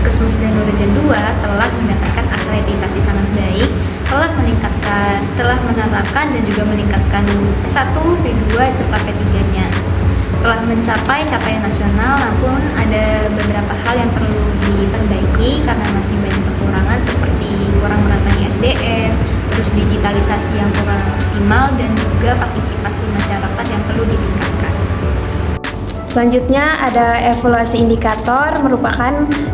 Puskesmas Danurajan 2 telah mendapatkan akreditasi sangat baik, telah menetapkan dan juga meningkatkan P1, P2, serta P3-nya. Telah mencapai capaian nasional, namun ada beberapa hal yang perlu diperbaiki karena masih banyak kekurangan seperti kurang meratanya SDM, terus digitalisasi yang kurang optimal, dan juga partisipasi masyarakat yang perlu ditingkatkan. Selanjutnya ada evaluasi indikator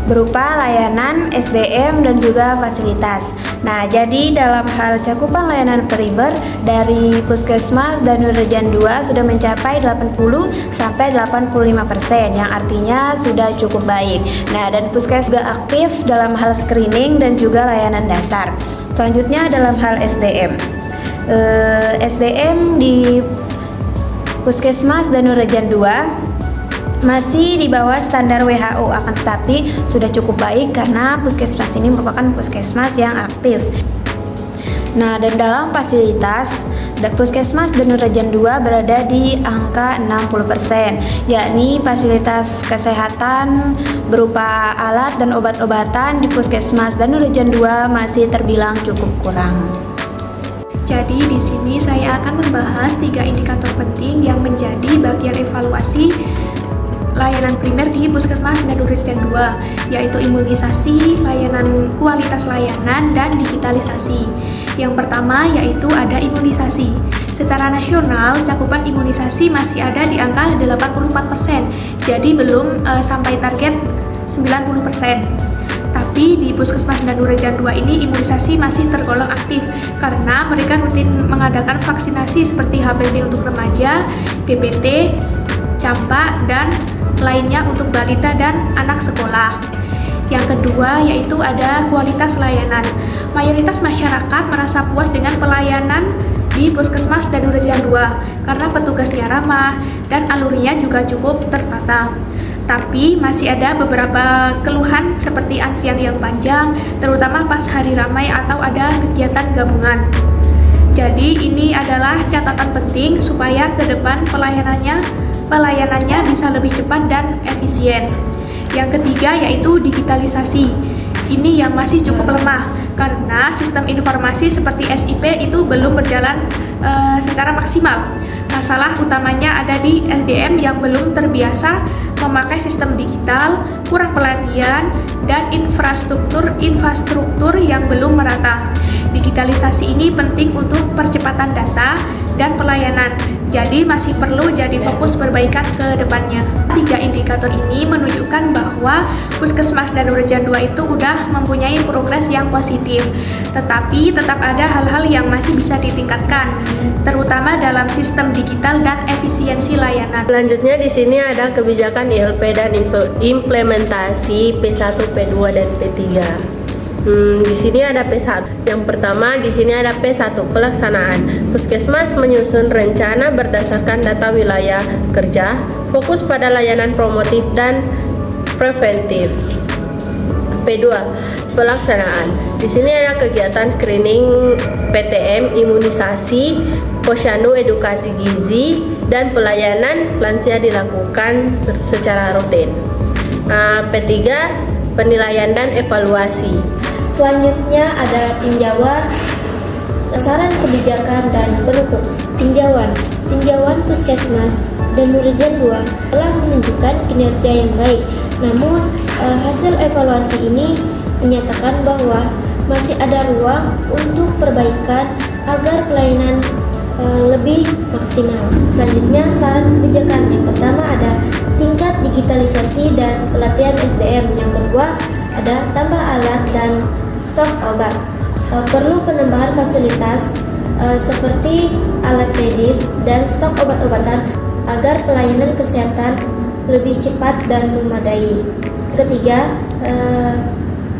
berupa layanan, SDM, dan juga fasilitas. Nah, jadi dalam hal cakupan layanan periber dari Puskesmas Danurajan 2 sudah mencapai 80-85%, yang artinya sudah cukup baik. Nah, dan Puskes juga aktif dalam hal screening dan juga layanan dasar. Selanjutnya dalam hal SDM. SDM di Puskesmas Danurajan 2 masih di bawah standar WHO, akan tetapi sudah cukup baik karena puskesmas ini merupakan puskesmas yang aktif. Nah, dan dalam fasilitas, Puskesmas Danurajan 2 berada di angka 60%, yakni fasilitas kesehatan berupa alat dan obat-obatan di Puskesmas Danurajan 2 masih terbilang cukup kurang. Jadi di sini saya akan membahas 3 indikator penting yang menjadi bagian evaluasi layanan primer di Puskesmas Danurajan 2, yaitu imunisasi, layanan kualitas layanan, dan digitalisasi. Yang pertama yaitu ada imunisasi. Secara nasional, cakupan imunisasi masih ada di angka 84%, jadi belum sampai target 90%. Tapi di Puskesmas Danurajan 2 ini imunisasi masih tergolong aktif karena mereka rutin mengadakan vaksinasi seperti HPV untuk remaja, DPT, campak, dan lainnya untuk balita dan anak sekolah. Yang kedua yaitu ada kualitas layanan. Mayoritas masyarakat merasa puas dengan pelayanan di Puskesmas Danurajan 2 karena petugasnya ramah dan alurnya juga cukup tertata. Tapi masih ada beberapa keluhan seperti antrian yang panjang, terutama pas hari ramai atau ada kegiatan gabungan. Jadi ini adalah catatan penting supaya ke depan pelayanannya bisa lebih cepat dan efisien. Yang ketiga yaitu digitalisasi. Ini yang masih cukup lemah karena sistem informasi seperti SIP itu belum berjalan secara maksimal. Masalah utamanya ada di SDM yang belum terbiasa memakai sistem digital, kurang pelatihan, dan infrastruktur yang belum merata. Digitalisasi ini penting untuk percepatan data dan pelayanan, jadi masih perlu jadi fokus perbaikan ke depannya. 3 indikator ini menunjukkan bahwa Puskesmas Danurajan 2 itu udah mempunyai progres yang positif, tetapi tetap ada hal-hal yang masih bisa ditingkatkan, terutama dalam sistem digital dan efisiensi layanan. Selanjutnya di sini ada kebijakan ILP dan implementasi P1, P2, dan P3. Di sini ada P1. Yang pertama di sini ada P1, pelaksanaan. Puskesmas menyusun rencana berdasarkan data wilayah kerja, fokus pada layanan promotif dan preventif. P2, pelaksanaan. Di sini ada kegiatan screening PTM, imunisasi, posyandu, edukasi gizi, dan pelayanan lansia dilakukan secara rutin. P3, penilaian dan evaluasi. Selanjutnya ada tinjauan, saran kebijakan, dan penutup. Tinjauan Puskesmas Danurajan 2 telah menunjukkan kinerja yang baik. Namun hasil evaluasi ini menyatakan bahwa masih ada ruang untuk perbaikan agar pelayanan lebih maksimal. Selanjutnya saran kebijakan. Yang pertama ada tingkat digitalisasi dan pelatihan SDM. Yang kedua ada tambah alat dan stok obat. Perlu penambahan fasilitas seperti alat medis dan stok obat-obatan agar pelayanan kesehatan lebih cepat dan memadai. Ketiga,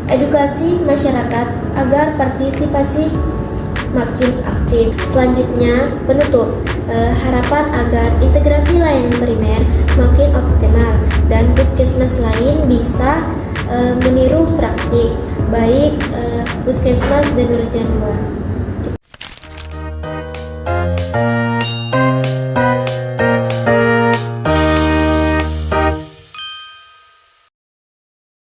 edukasi masyarakat agar partisipasi makin aktif. Selanjutnya, penutup. Harapan agar integrasi layanan primer makin optimal dan puskesmas lain bisa meniru praktik baik Puskesmas Danurajan 2.